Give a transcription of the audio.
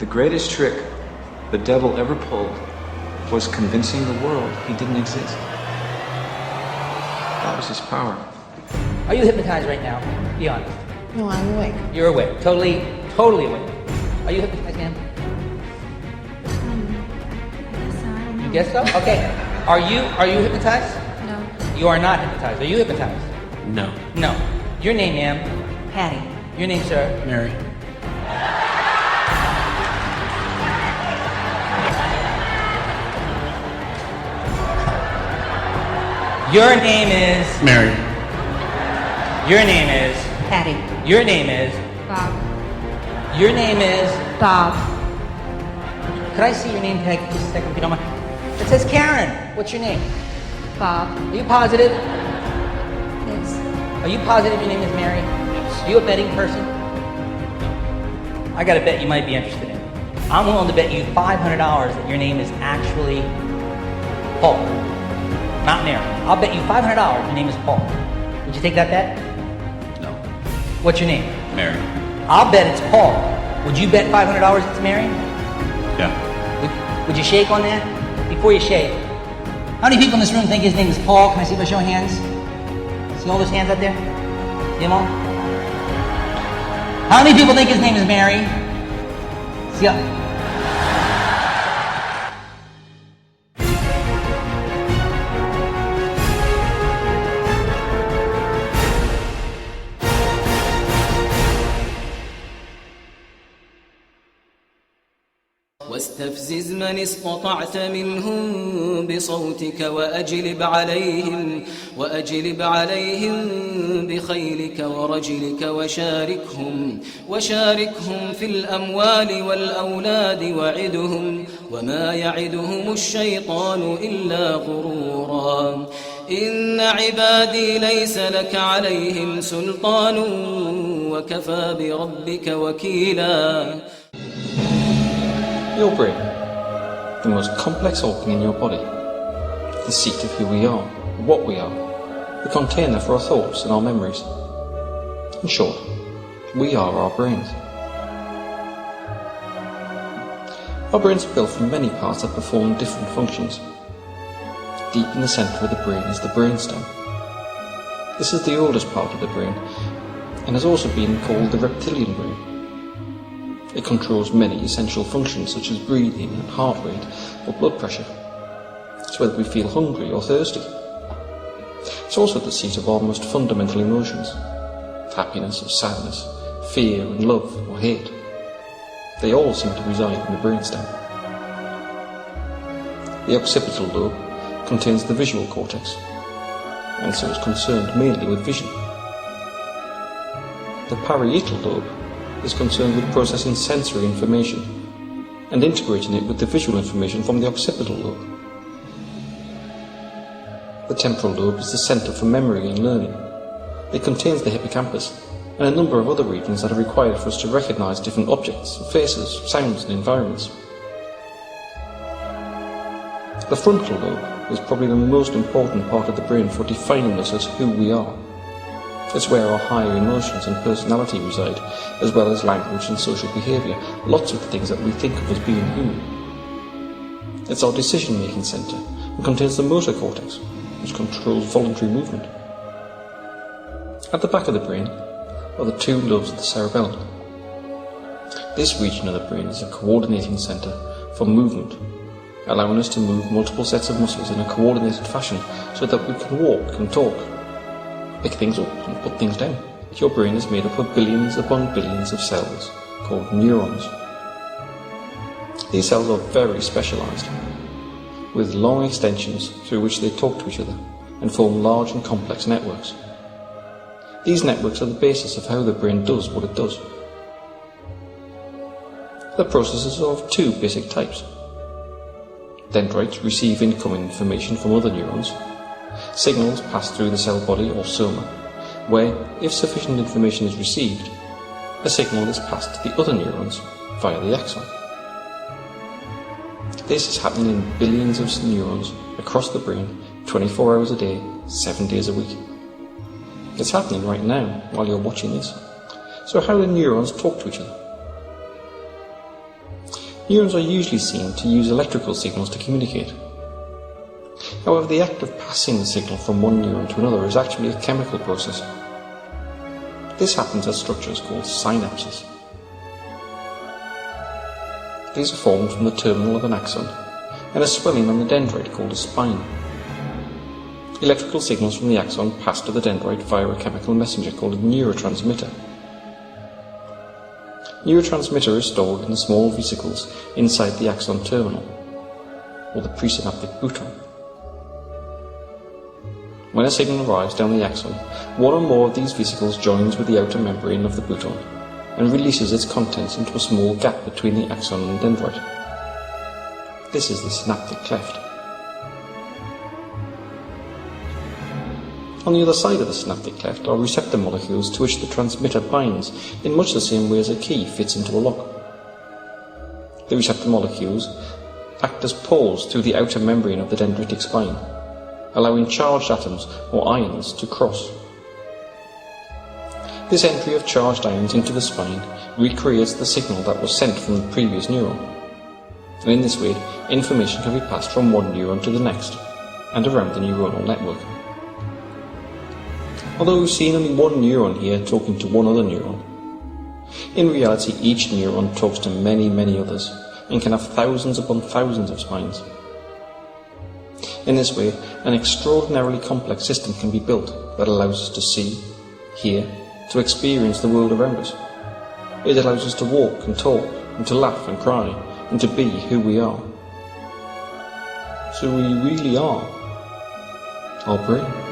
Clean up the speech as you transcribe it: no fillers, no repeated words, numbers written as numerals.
The greatest trick the devil ever pulled was convincing the world he didn't exist. That was his power. Are you hypnotized right now? Be honest. No, I'm awake. You're awake. Totally awake. Are you hypnotized, ma'am? I You guess so? Okay. Are you hypnotized? No. You are not hypnotized. Are you hypnotized? No. No. Your name, ma'am? Patty. Your name, sir? Mary. Your name is... Mary. Your name is... Patty. Your name is... Bob. Your name is... Bob. Could I see your name tag just a second, if you don't mind? It says Karen. What's your name? Bob. Are you positive? Yes. Are you positive your name is Mary? Are you a betting person? I got a bet you might be interested in. I'm willing to bet you $500 that your name is actually Paul, not Mary. I'll bet you $500 your name is Paul. Would you take that bet? No. What's your name? Mary. I'll bet it's Paul. Would you bet $500 it's Mary? Yeah. Would you shake on that? Before you shake. How many people in this room think his name is Paul? Can I see by show of hands? See all those hands out there? See them all? How many people think his name is Mary? See up. واستفزز من استطعت منهم بصوتك وأجلب عليهم بخيلك ورجلك وشاركهم في الأموال والأولاد وعدهم وما يعدهم الشيطان إلا غرورا إن عبادي ليس لك عليهم سلطان وكفى بربك وكيلا. Your brain, the most complex organ in your body, the seat of who we are, what we are, the container for our thoughts and our memories. In short, we are our brains. Our brains are built from many parts that perform different functions. Deep in the centre of the brain is the brainstem. This is the oldest part of the brain and has also been called the reptilian brain. It controls many essential functions such as breathing and heart rate or blood pressure. It's whether we feel hungry or thirsty. It's also the seat of our most fundamental emotions, happiness or sadness, fear and love or hate. They all seem to reside in the brainstem. The occipital lobe contains the visual cortex, and so is concerned mainly with vision. The parietal lobe is concerned with processing sensory information and integrating it with the visual information from the occipital lobe. The temporal lobe is the centre for memory and learning. It contains the hippocampus and a number of other regions that are required for us to recognise different objects, faces, sounds and environments. The frontal lobe is probably the most important part of the brain for defining us as who we are. It's where our higher emotions and personality reside, as well as language and social behaviour, lots of the things that we think of as being human. It's our decision-making centre and contains the motor cortex, which controls voluntary movement. At the back of the brain are the two lobes of the cerebellum. This region of the brain is a coordinating centre for movement, allowing us to move multiple sets of muscles in a coordinated fashion so that we can walk and talk, pick things up and put things down. Your brain is made up of billions upon billions of cells, called neurons. These cells are very specialised, with long extensions through which they talk to each other and form large and complex networks. These networks are the basis of how the brain does what it does. The processes are of two basic types. Dendrites receive incoming information from other neurons. Signals pass through the cell body or soma, where, if sufficient information is received, a signal is passed to the other neurons via the axon. This is happening in billions of neurons across the brain 24 hours a day, 7 days a week. It's happening right now while you're watching this. So how do neurons talk to each other? Neurons are usually seen to use electrical signals to communicate. However, the act of passing the signal from one neuron to another is actually a chemical process. This happens at structures called synapses. These are formed from the terminal of an axon and a swelling on the dendrite called a spine. Electrical signals from the axon pass to the dendrite via a chemical messenger called a neurotransmitter. Neurotransmitter is stored in small vesicles inside the axon terminal, or the presynaptic bouton. When a signal arrives down the axon, one or more of these vesicles joins with the outer membrane of the bouton and releases its contents into a small gap between the axon and dendrite. This is the synaptic cleft. On the other side of the synaptic cleft are receptor molecules to which the transmitter binds in much the same way as a key fits into a lock. The receptor molecules act as poles through the outer membrane of the dendritic spine, allowing charged atoms or ions to cross. This entry of charged ions into the spine recreates the signal that was sent from the previous neuron, and in this way information can be passed from one neuron to the next and around the neuronal network. Although we've seen only one neuron here talking to one other neuron, in reality each neuron talks to many, many others and can have thousands upon thousands of spines. In this way, an extraordinarily complex system can be built that allows us to see, hear, to experience the world around us. It allows us to walk and talk, and to laugh and cry, and to be who we are. So we really are our brain.